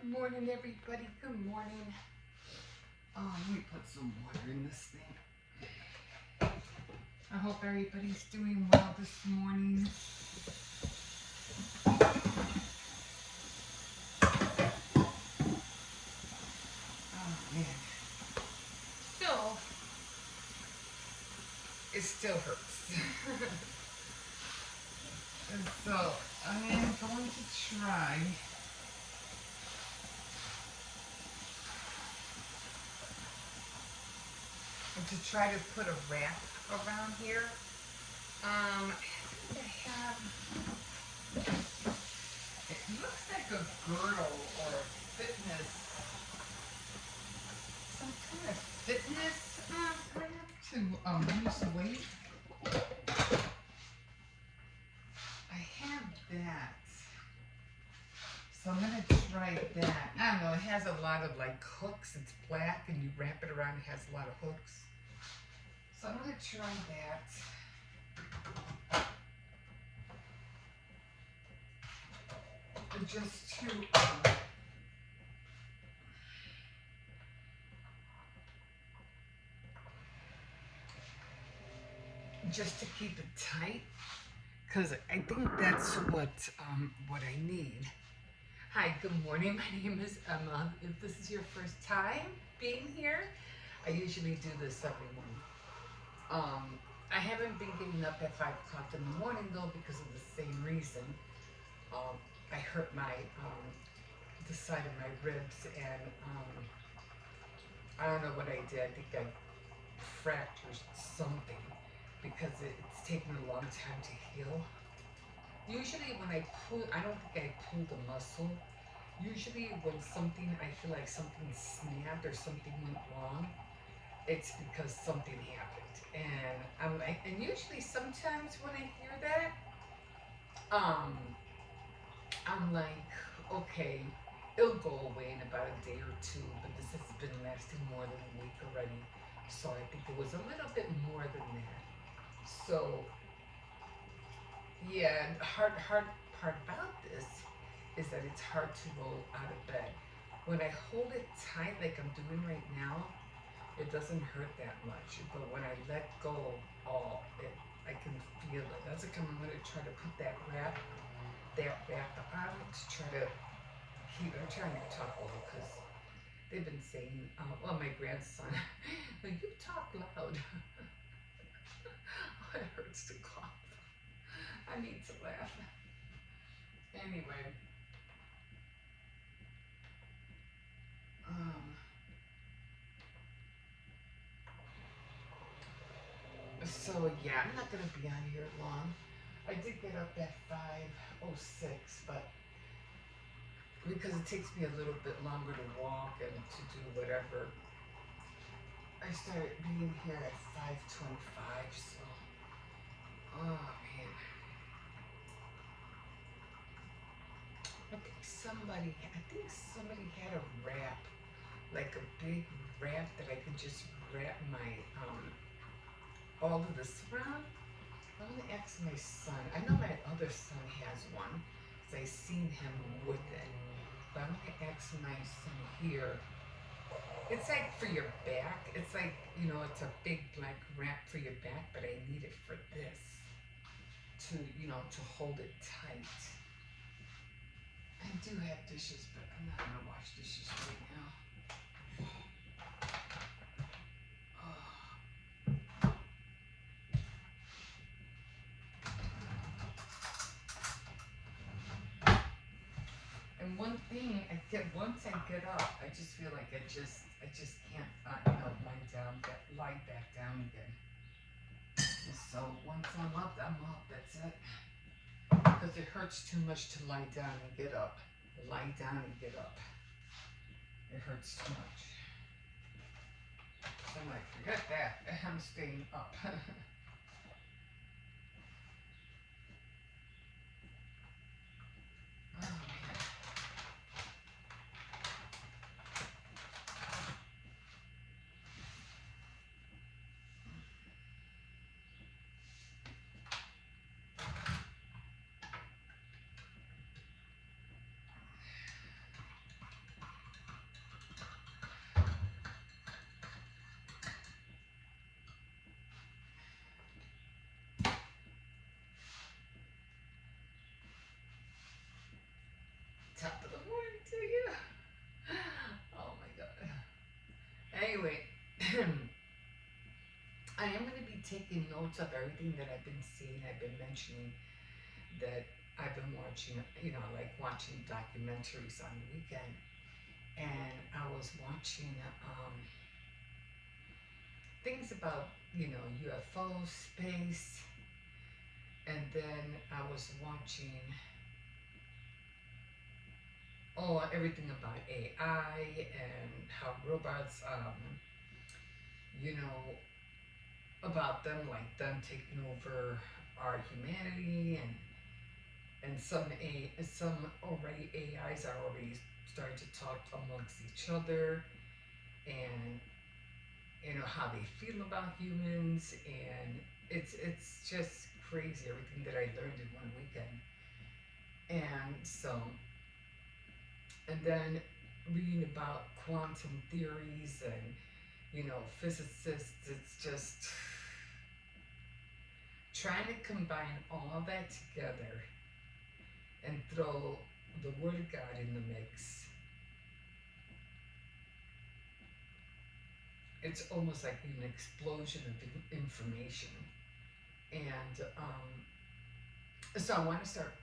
Good morning, everybody. Good morning. Oh, let me put some water in this thing. I hope everybody's doing well this morning. Oh, man. So, it still hurts. And so, I am going to try to put a wrap around here. I think I have, it looks like a girdle or a fitness, some kind of fitness. I have to lose weight. I have that. So I'm gonna try that. I don't know, it has a lot of like hooks. It's black and you wrap it around, it has a lot of hooks. So I'm gonna try that. Just to keep it tight, because I think that's what I need. Hi, good morning. My name is Emma. If this is your first time being here, I usually do this every morning. I haven't been getting up at 5 o'clock in the morning though because of the same reason. I hurt the side of my ribs and I don't know what I did. I think I fractured something because it's taken a long time to heal. Usually when I pull, I don't think I pulled a muscle. Usually when I feel like something snapped or something went wrong, it's because something happened. And and usually sometimes when I hear that, um, I'm like, okay, it'll go away in about a day or two, but this has been lasting more than a week already. So I think it was a little bit more than that. So yeah, the hard part about this is that it's hard to roll out of bed. When I hold it tight like I'm doing right now, it doesn't hurt that much. But when I let go, I can feel it. That's like I'm gonna try to put that wrap on to try to I'm trying to talk over because they've been saying, well, my grandson, like, you talk loud. It hurts to cough. I need to laugh. Anyway, so yeah, I'm not gonna be on here long. I did get up at 5:06, but because it takes me a little bit longer to walk and to do whatever, I started being here at 5:25. So, oh man, I think somebody had a wrap, like a big wrap that I could just wrap my all of this around. I'm gonna ask my son. I know my other son has one, because I seen him with it. But I'm gonna ask my son here. It's like for your back. It's like, it's a big black wrap for your back, but I need it for this to hold it tight. I do have dishes, but I'm not gonna wash dishes right now. And one thing once I get up, I just feel like I just can't, lie back down again. So once I'm up, that's it. Because it hurts too much to lie down and get up. Lie down and get up. It hurts too much. So I'm like, forget that. I'm staying up. Oh, man. Anyway, I am going to be taking notes of everything that I've been seeing. I've been mentioning that I've been watching, like watching documentaries on the weekend. And I was watching things about, UFO, space. And then I was watching, everything about AI and how robots, you know, about them, like them taking over our humanity, and some already AIs are already starting to talk amongst each other, and how they feel about humans, and it's just crazy everything that I learned in one weekend. And so, and then reading about quantum theories and physicists, it's just trying to combine all that together and throw the Word of God in the mix. It's almost like an explosion of information. And so I want to start,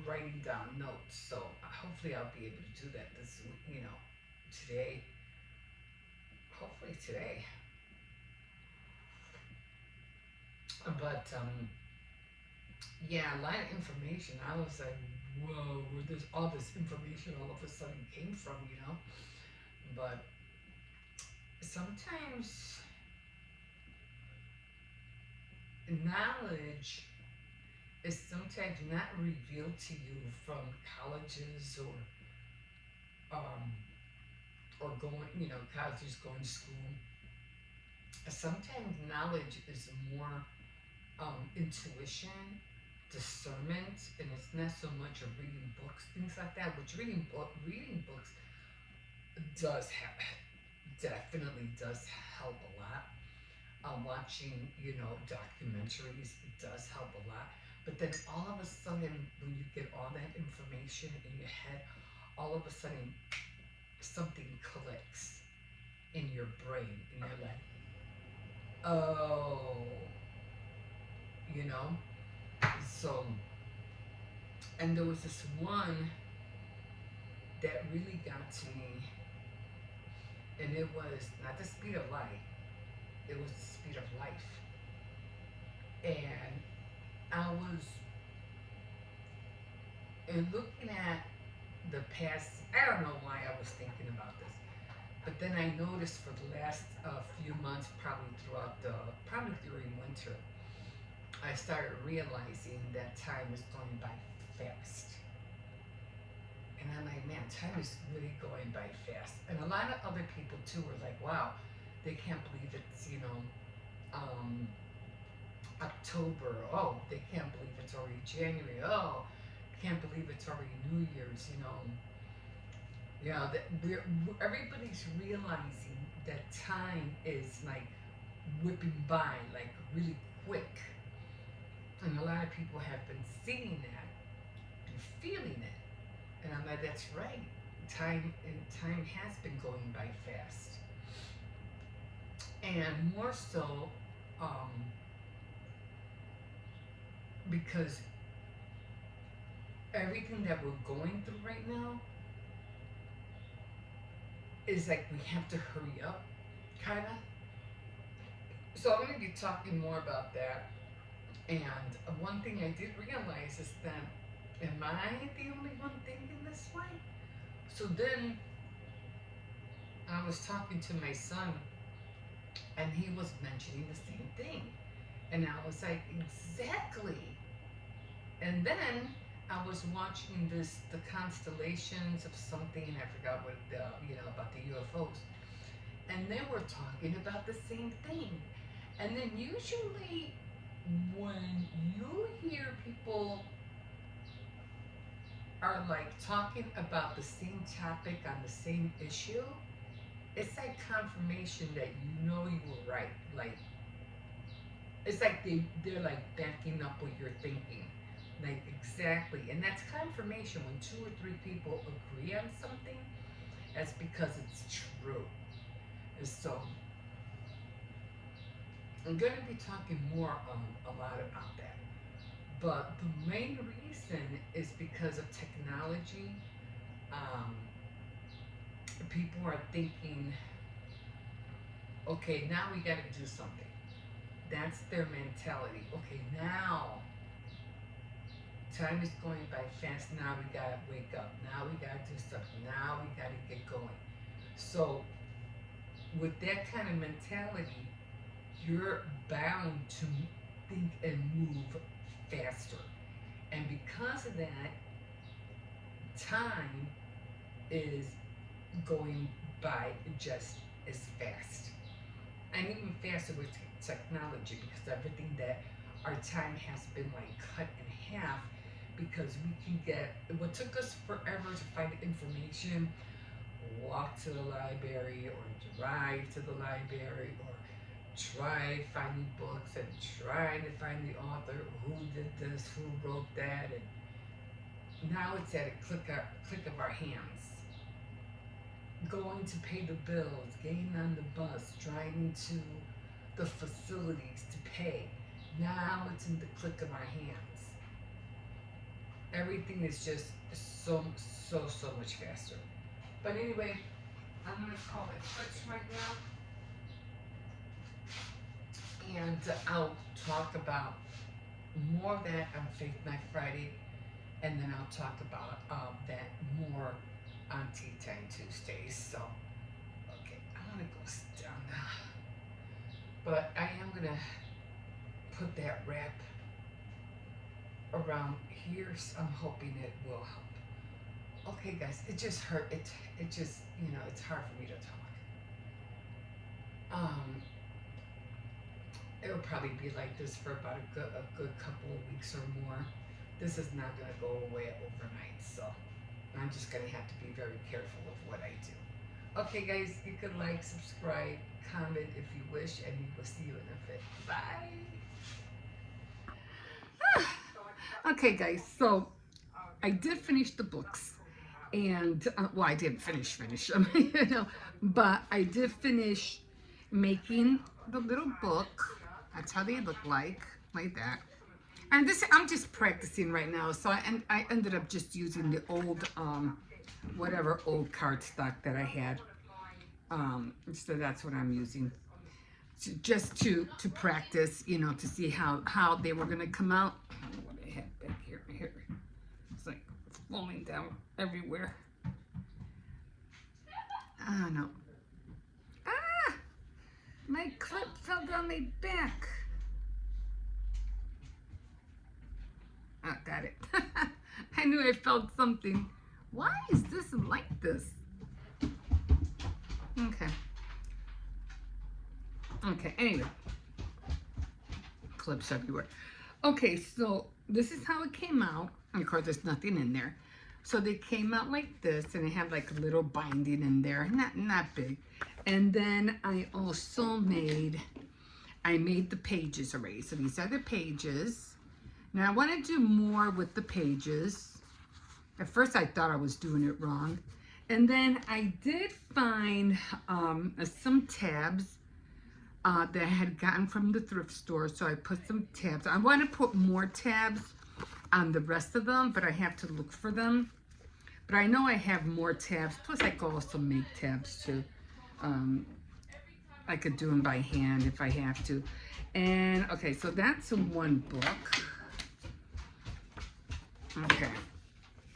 writing down notes. So hopefully I'll be able to do that this, today. Hopefully today. But yeah, a lot of information. I was like, whoa, where does all this information all of a sudden came from? But sometimes knowledge is sometimes not revealed to you from colleges um, or going, colleges, going to school. Sometimes knowledge is more intuition, discernment, and it's not so much of reading books, things like that. Which reading books does have definitely does help a lot. Watching documentaries, it does help a lot. But then all of a sudden, when you get all that information in your head, all of a sudden something clicks in your brain, and you're like, oh, you know. So, and there was this one that really got to me, and it was not the speed of light, it was the speed of life. And I was looking at the past, I don't know why I was thinking about this, but then I noticed for the last few months, probably during winter, I started realizing that time is going by fast. And I'm like, man, time is really going by fast. And a lot of other people too were like, wow, they can't believe it's, um, October. Oh, they can't believe it's already January. Oh, can't believe it's already New Year's. That everybody's realizing that time is like whipping by, like really quick. And a lot of people have been seeing that and feeling it. And I'm like, that's right. Time has been going by fast. And more so, um, because everything that we're going through right now is like we have to hurry up, kind of. So I'm going to be talking more about that. And one thing I did realize is that, am I the only one thinking this way? So then I was talking to my son, and he was mentioning the same thing. And I was like, exactly. And then I was watching the constellations of something, and I forgot what about the UFOs, and they were talking about the same thing. And then usually, when you hear people are like talking about the same topic on the same issue, it's like confirmation that you were right. Like, it's like they're like backing up what you're thinking. Like, exactly. And that's confirmation. When two or three people agree on something, that's because it's true. So I'm going to be talking more a lot about that. But the main reason is because of technology. Um, People are thinking, okay, now we got to do something. That's their mentality. Okay, now time is going by fast. Now we got to wake up. Now we got to do something. Now we got to get going. So, with that kind of mentality, you're bound to think and move faster. And because of that, time is going by just as fast. And even faster with technology, because everything that our time has been like cut in half, because we can get what took us forever to find information, walk to the library or drive to the library or try finding books and trying to find the author who did this, who wrote that, and now it's at a click of our hands. Going to pay the bills, getting on the bus, driving to the facilities to pay. Now it's in the click of our hands. Everything is just so much faster. But anyway, I'm gonna call it quits right now, and I'll talk about more of that on Faith Night Friday, and then I'll talk about that more on Tea Time Tuesdays. So, okay, I'm gonna go sit down now, but I am gonna put that wrap around here. So I'm hoping it will help. Okay, guys, it just hurt. It just, it's hard for me to talk. It'll probably be like this for about a good couple of weeks or more. This is not gonna go away overnight, so I'm just gonna have to be very careful of what I do. Okay, guys, you can like, subscribe, comment if you wish, and we will see you in a bit. Bye. Okay, guys, so I did finish the books. And, well, I didn't finish them, but I did finish making the little book. That's how they look like that. And this, I'm just practicing right now. So I ended up just using the old, whatever old cardstock that I had. So that's what I'm using. Just to practice, to see how they were going to come out. I don't know what I had back here. It's like falling down everywhere. Oh no. Ah! My clip fell down my back. Ah, got it. I knew I felt something. Why is this like this? Okay. Okay, anyway. Clips everywhere. Okay, so this is how it came out. Of course, there's nothing in there. So they came out like this, and they have like a little binding in there, not big. And then I also made the pages already. So these are the pages. Now I want to do more with the pages. At first I thought I was doing it wrong. And then I did find some tabs that I had gotten from the thrift store. So I put some tabs. I want to put more tabs on the rest of them, but I have to look for them. But I know I have more tabs. Plus I could also make tabs too. I could do them by hand if I have to. And okay, so that's one book. Okay.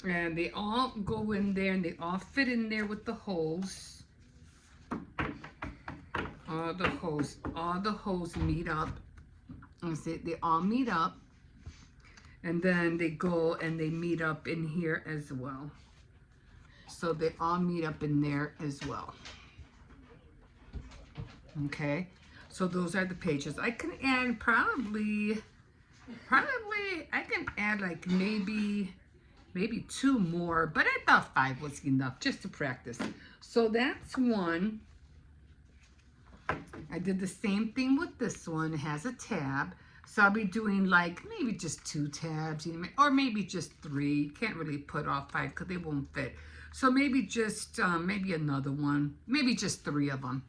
And they all go in there, and they all fit in there with the holes. All the holes meet up. And see, they all meet up. And then they go and they meet up in here as well. So they all meet up in there as well. Okay, so those are the pages. I can add probably I can add like maybe 2 more, but I thought 5 was enough just to practice. So that's one. I did the same thing with this one. It has a tab. So I'll be doing like maybe just 2 tabs, or maybe just 3. Can't really put all 5 because they won't fit. So maybe just maybe another one, maybe just 3 of them.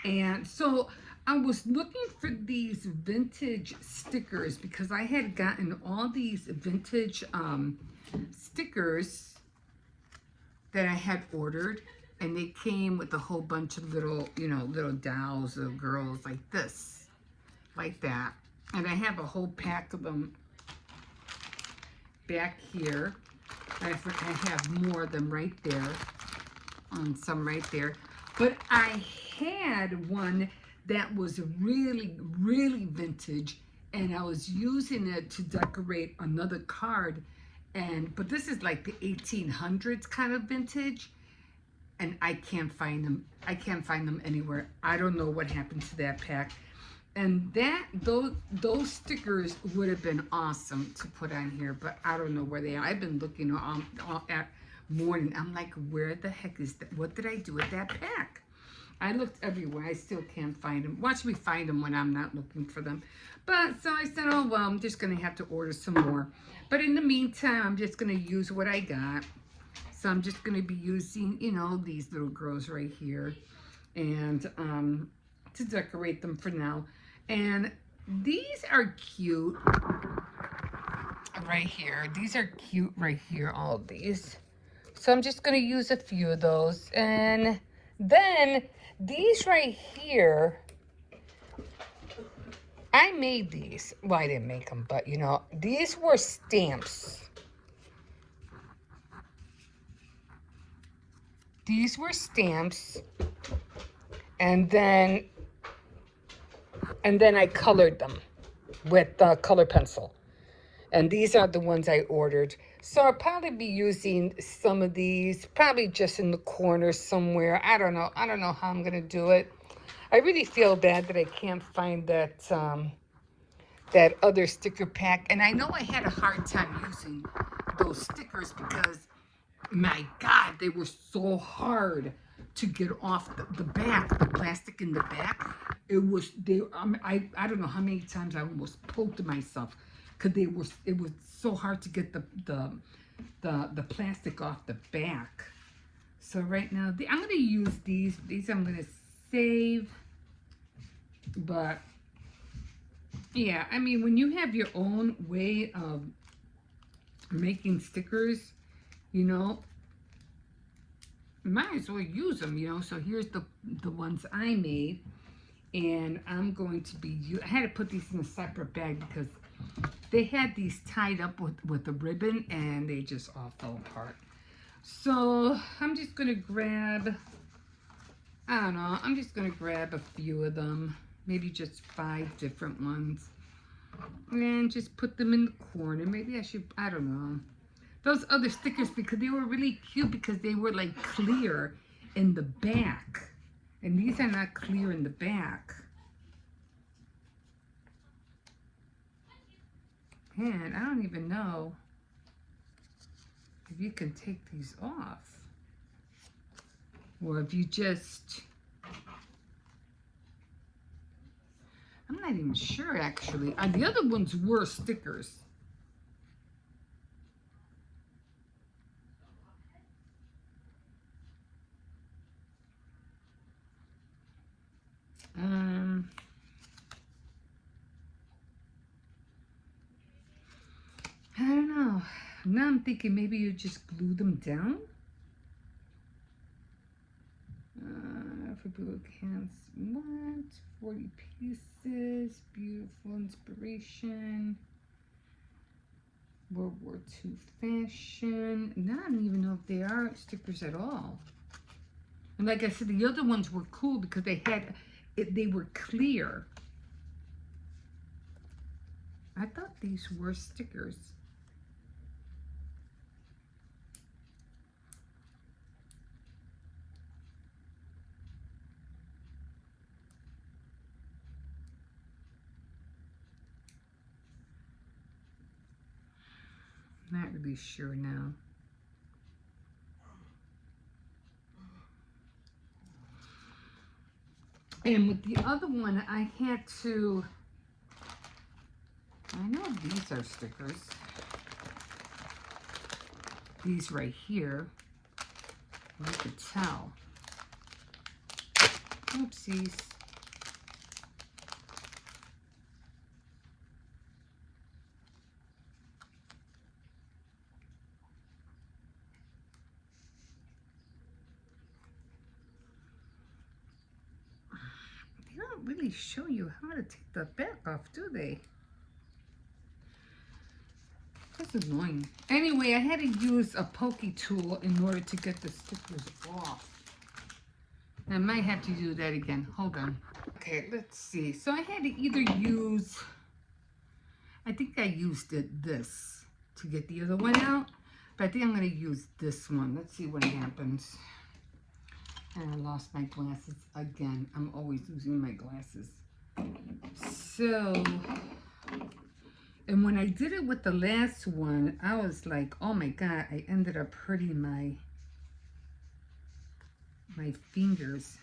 And so I was looking for these vintage stickers because I had gotten all these vintage stickers that I had ordered, and they came with a whole bunch of little, you know, little dolls, little girls like this, like that. And I have a whole pack of them back here. I have more of them right there, some right there. But I had one that was really, really vintage, and I was using it to decorate another card. But this is like the 1800s kind of vintage, and I can't find them. I can't find them anywhere. I don't know what happened to that pack. And those stickers would have been awesome to put on here, but I don't know where they are. I've been looking all at morning. I'm like, where the heck is that? What did I do with that pack? I looked everywhere. I still can't find them. Watch me find them when I'm not looking for them. But so I said, oh well, I'm just gonna have to order some more. But in the meantime, I'm just gonna use what I got. So I'm just gonna be using, you know, these little girls right here, and to decorate them for now. And these are cute right here. These are cute right here, all of these. So I'm just going to use a few of those. And then these right here, I made these. Well, I didn't make them, but you know, these were stamps. These were stamps. And then I colored them with color pencil. And these are the ones I ordered. So I'll probably be using some of these, probably just in the corner somewhere. I don't know. I don't know how I'm going to do it. I really feel bad that I can't find that that other sticker pack. And I know I had a hard time using those stickers because, my God, they were so hard to get off the back, the plastic in the back. It was, I don't know how many times I almost poked myself because it was so hard to get the plastic off the back. So right now, I'm going to use these. These I'm going to save. But yeah, I mean, when you have your own way of making stickers, you know, might as well use them, you know. So here's the ones I made, and I'm going to be, I had to put these in a separate bag because they had these tied up with a ribbon and they just all fell apart. So I'm just gonna grab, I don't know, I'm just gonna grab a few of them, maybe just 5 different ones, and just put them in the corner. Maybe I should, I don't know, those other stickers, because they were really cute because they were like clear in the back, and these are not clear in the back. And I don't even know if you can take these off, or if you just, I'm not even sure actually. The other ones were stickers. I don't know. Now I'm thinking maybe you just glue them down. For blue cans, what? 40 pieces. Beautiful inspiration. World War II fashion. Now I don't even know if they are stickers at all. And like I said, the other ones were cool because they had, they were clear. I thought these were stickers. Not really sure now. And with the other one, I had to, I know these are stickers. These right here, you could tell. Oopsies. really show you how to take the back off, do they? That's annoying. Anyway, I had to use a pokey tool in order to get the stickers off. I might have to do that again. Hold on. Okay, let's see. So I had to either use, I think I used this to get the other one out, but I think I'm going to use this one. Let's see what happens. And I lost my glasses again. I'm always losing my glasses. So, and when I did it with the last one, I was like, oh my God, I ended up hurting my fingers.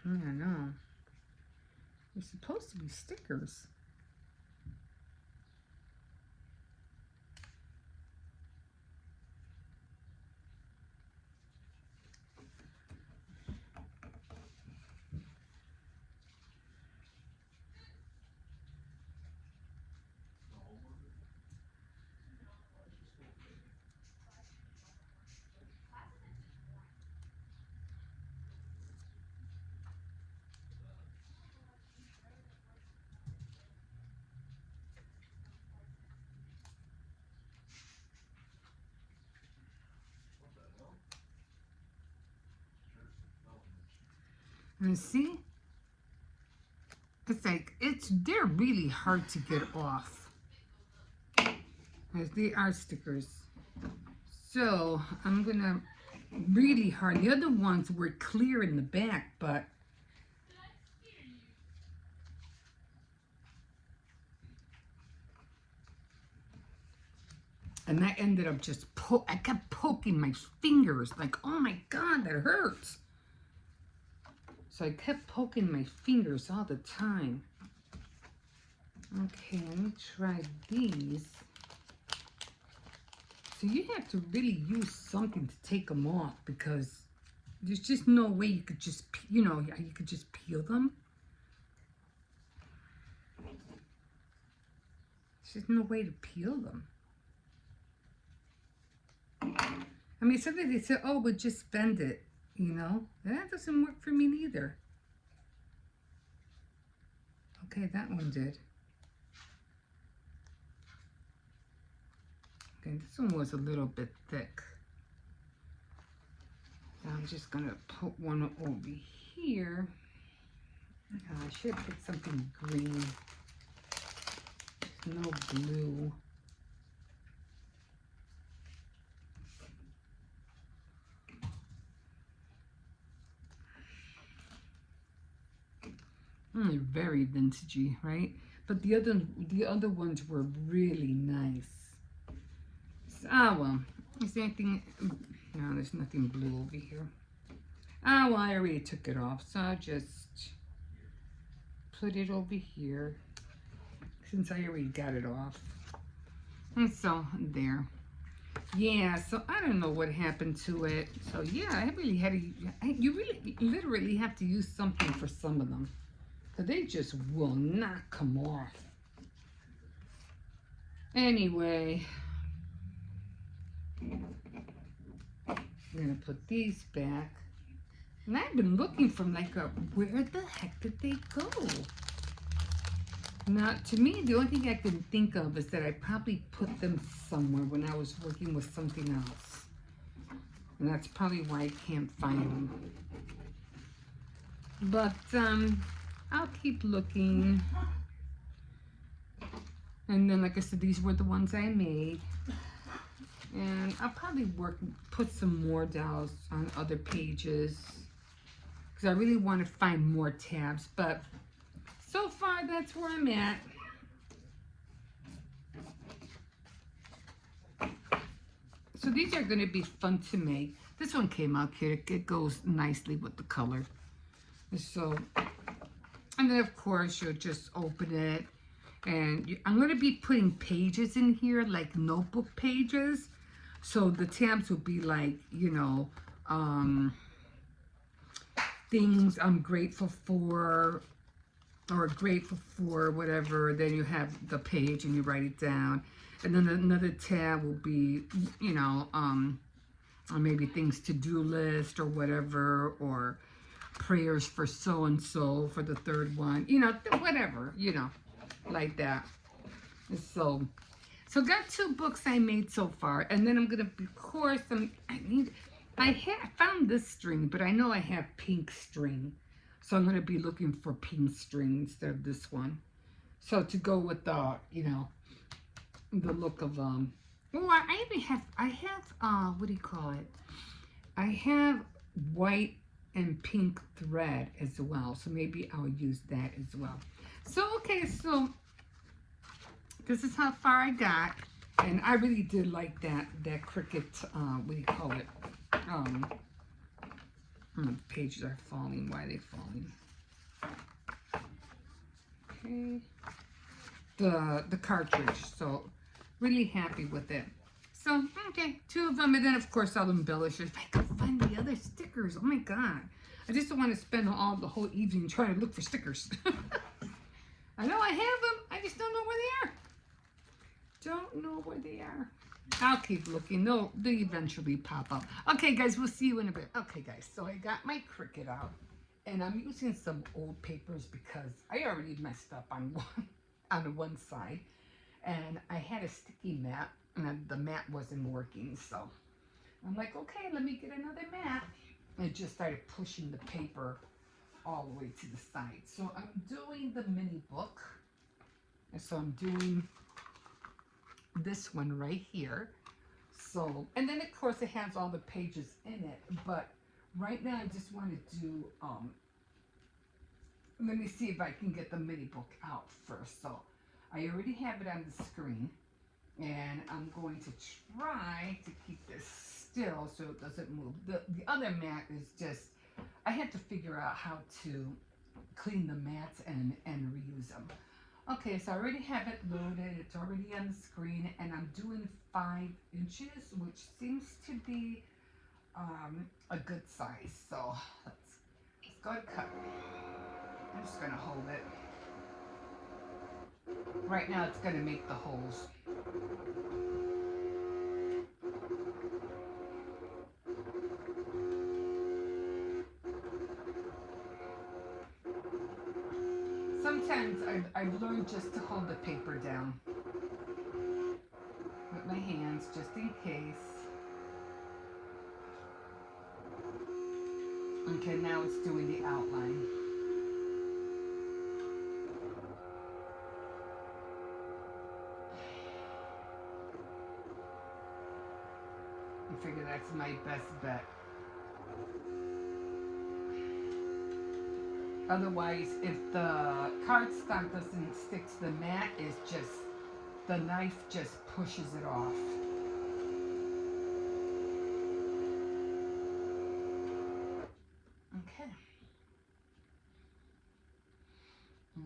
I don't know. They're supposed to be stickers. And see, it's like, they're really hard to get off. As they are stickers. So I'm gonna really hard. The other ones were clear in the back, but and I ended up just I kept poking my fingers like, oh my God, that hurts. So I kept poking my fingers all the time. Okay, let me try these. So you have to really use something to take them off because there's just no way you could just, you know, you could just peel them. There's just no way to peel them. I mean, sometimes they say, oh, but just bend it, you know. That doesn't work for me neither. Okay, that one did. Okay, this one was a little bit thick. So I'm just gonna put one over here. I should have put something green. There's no blue. Very vintagey, right? But the other ones were really nice. So, well, is there anything? No, there's nothing blue over here. Well, I already took it off, so I'll just put it over here since I already got it off. And so there. Yeah, so I don't know what happened to it. So yeah, I really had to. You really, literally have to use something for some of them. They just will not come off. Anyway, I'm gonna put these back. And I've been looking for like where the heck did they go? Now, to me, the only thing I can think of is that I probably put them somewhere when I was working with something else. And that's probably why I can't find them. But, I'll keep looking. And then, like I said, these were the ones I made. And I'll probably put some more dowels on other pages. Because I really want to find more tabs. But so far, that's where I'm at. So these are going to be fun to make. This one came out cute. It goes nicely with the color. So, and then of course you'll just open it And I'm going to be putting pages in here, like notebook pages. So the tabs will be like, you know, things I'm grateful for, or grateful for, whatever. Then you have the page and you write it down. And then another tab will be, you know, or maybe things to-do list or whatever, or prayers for so-and-so for the third one, you know, whatever, you know, like that. So got 2 books I made so far, and then I'm gonna, of course, I found this string, but I know I have pink string, so I'm gonna be looking for pink string instead of this one. So to go with the, you know, the look of well, I even have, what do you call it? I have white and pink thread as well, so maybe I'll use that as well. So okay, so this is how far I got, and I really did like that Cricut, what do you call it? The pages are falling. Why are they falling? Okay, the cartridge. So really happy with it. So okay, 2 of them, and then of course I'll embellish it if I can find the other stickers. Oh my god, I just don't want to spend the whole evening trying to look for stickers. I know I have them, I just don't know where they are. Don't know where they are. I'll keep looking. They'll eventually pop up. Okay, guys, we'll see you in a bit. Okay, guys, so I got my Cricut out, and I'm using some old papers because I already messed up on one side, and I had a sticky mat, and the mat wasn't working. So I'm like, okay, let me get another mat. And it just started pushing the paper all the way to the side. So I'm doing the mini book, and so I'm doing this one right here. So, and then of course it has all the pages in it, but right now I just want to do let me see if I can get the mini book out first. So I already have it on the screen, and I'm going to try to keep this still so it doesn't move. The other mat is just, I had to figure out how to clean the mats and reuse them. Okay, so I already have it loaded. It's already on the screen, and I'm doing 5 inches, which seems to be a good size. So let's go and cut. I'm just gonna hold it. Right now, it's gonna make the holes. Sometimes I've learned just to hold the paper down with my hands, just in case. Okay, now it's doing the outline. I figure that's my best bet. Otherwise, if the cardstock doesn't stick to the mat, it's just, the knife just pushes it off. Okay.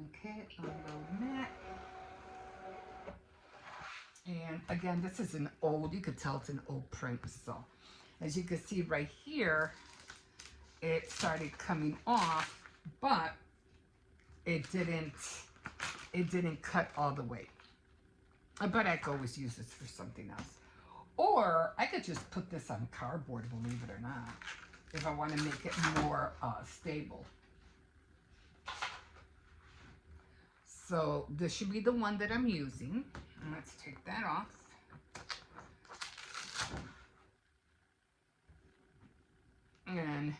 Okay, unload mat. And again, this is an old, you could tell it's an old print. So as you can see right here, it started coming off, but it didn't cut all the way. But I could always use this for something else. Or I could just put this on cardboard, believe it or not, if I want to make it more stable. So this should be the one that I'm using. And let's take that off. And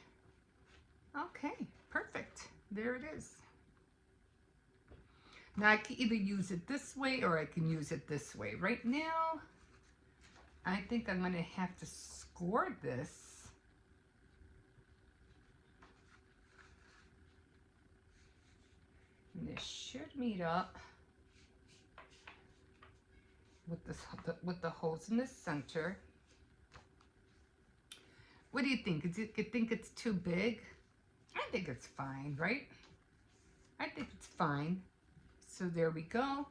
okay, perfect. There it is. Now I can either use it this way or I can use it this way. Right now, I think I'm going to have to score this. And this should meet up with the holes in the center. What do you think? You think it's too big? I think it's fine, right? I think it's fine. So there we go.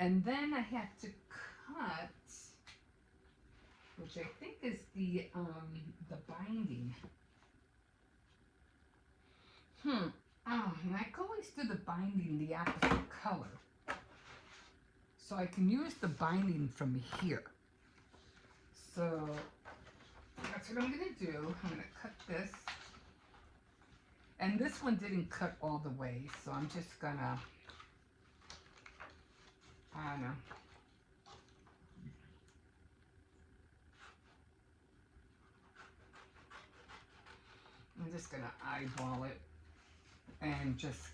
And then I have to cut, which I think is the binding. And I can always do the binding the opposite color. So I can use the binding from here. So that's what I'm going to do. I'm going to cut this. And this one didn't cut all the way, so I'm just going to, I don't know. I'm just going to eyeball it and just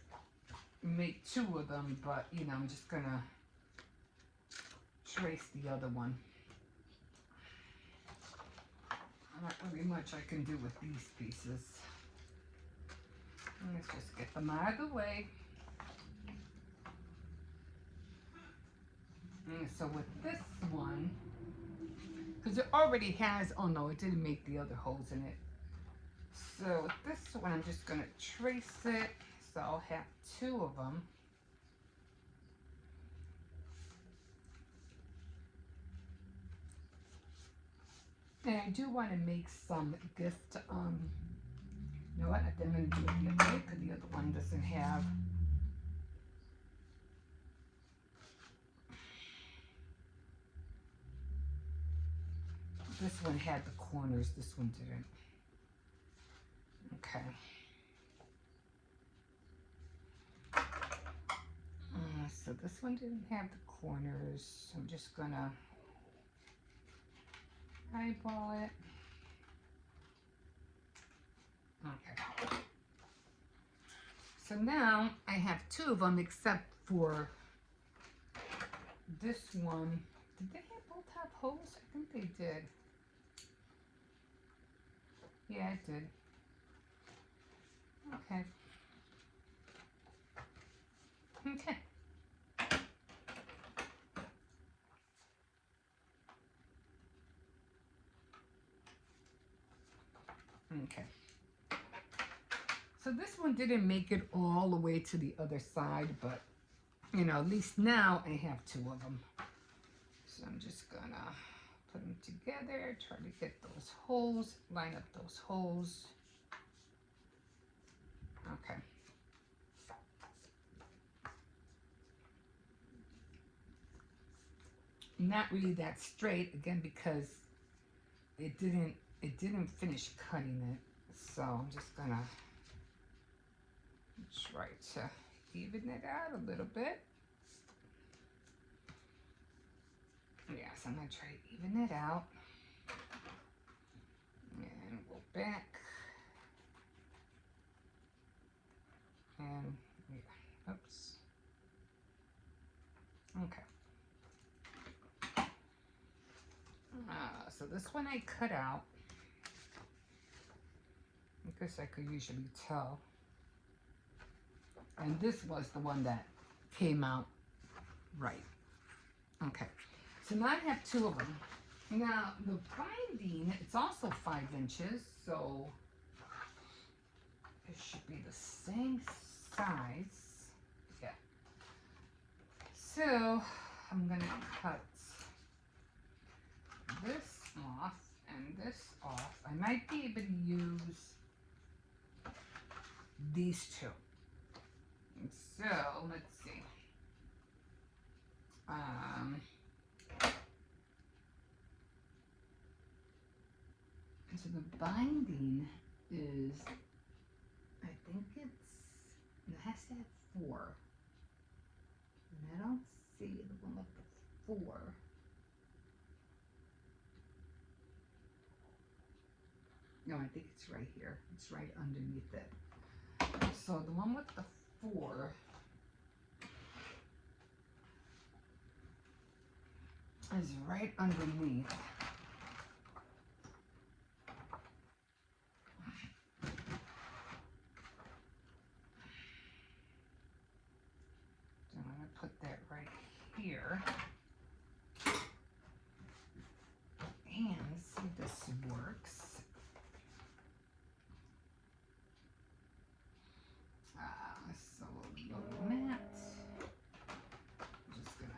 make two of them, but you know, I'm just going to trace the other one. Not really much I can do with these pieces. Let's just get them out of the way. And so with this one, because it already has, oh no, it didn't make the other holes in it. So with this one, I'm just going to trace it. So I'll have two of them. And I do want to make some gift, you know what, I'm going to do it the other way because the other one doesn't have. This one had the corners, this one didn't. Okay. So this one didn't have the corners. So I'm just gonna eyeball it. Okay. So now I have two of them except for this one. Did they have both have holes? I think they did. Yeah, it did. Okay. Okay. Okay. So this one didn't make it all the way to the other side, but you know, at least now I have two of them. So I'm just gonna put them together, try to get those holes, line up those holes. Okay. Not really that straight, again, because it didn't finish cutting it. So I'm just gonna try to even it out a little bit. Yes, I'm gonna try to even it out. And go back. And yeah, oops. Okay. So this one I cut out. I guess I could usually tell. And this was the one that came out right. Okay. So now I have two of them. Now the binding, it's also 5 inches, so it should be the same size. Yeah. So I'm gonna cut this off and this off. I might be able to use these two. So let's see. So the binding is, I think it has to have 4. And I don't see the one with the 4. No, I think it's right here. It's right underneath it. So the one with the 4 is right underneath. So I'm going to put that right here. And see if this works. So we'll go to mat. I'm just going to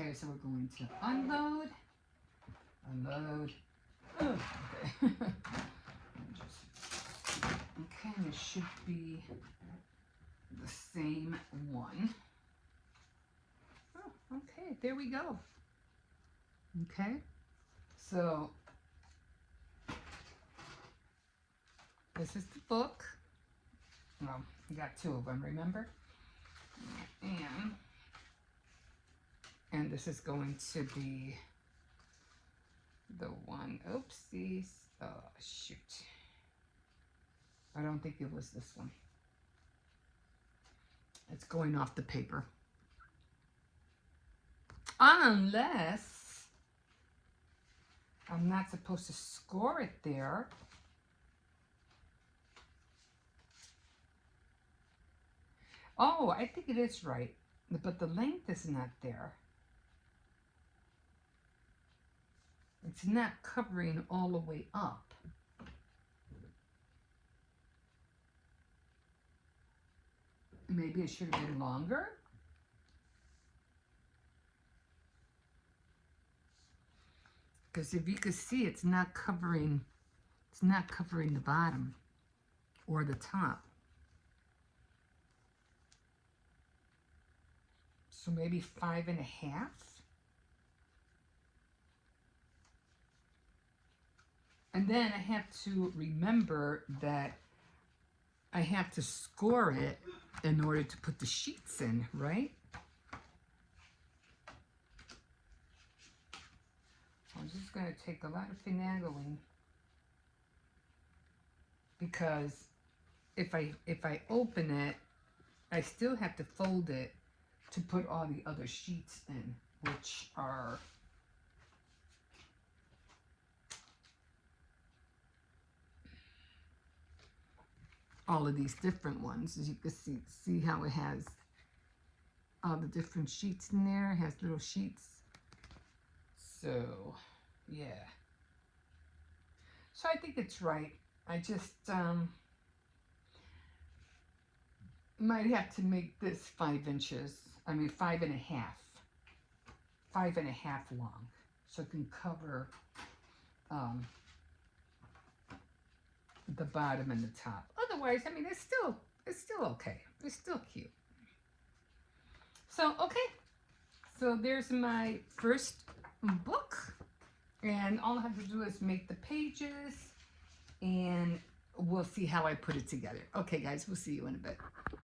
Okay, so we're going to unload. Oh, okay. Okay, and it should be the same one. Oh, okay, there we go. Okay, so this is the book. Well, you got two of them, remember? And this is going to be the one. Oopsies. Oh, shoot. I don't think it was this one. It's going off the paper. Unless I'm not supposed to score it there. Oh, I think it is right. But the length is not there. It's not covering all the way up. Maybe it should have been longer. Because if you could see, it's not covering the bottom or the top. So maybe 5.5. And then I have to remember that I have to score it in order to put the sheets in, right? This is going to take a lot of finagling, because if I open it, I still have to fold it to put all the other sheets in, which are all of these different ones. As you can see how it has all the different sheets in there. It has little sheets. So, yeah. So I think it's right. I just might have to make this 5 inches. I mean 5.5. 5.5 long. So it can cover the bottom and the top. Otherwise, I mean, it's still okay. It's still cute. So, okay. So there's my first book. And all I have to do is make the pages, and we'll see how I put it together. Okay, guys, we'll see you in a bit.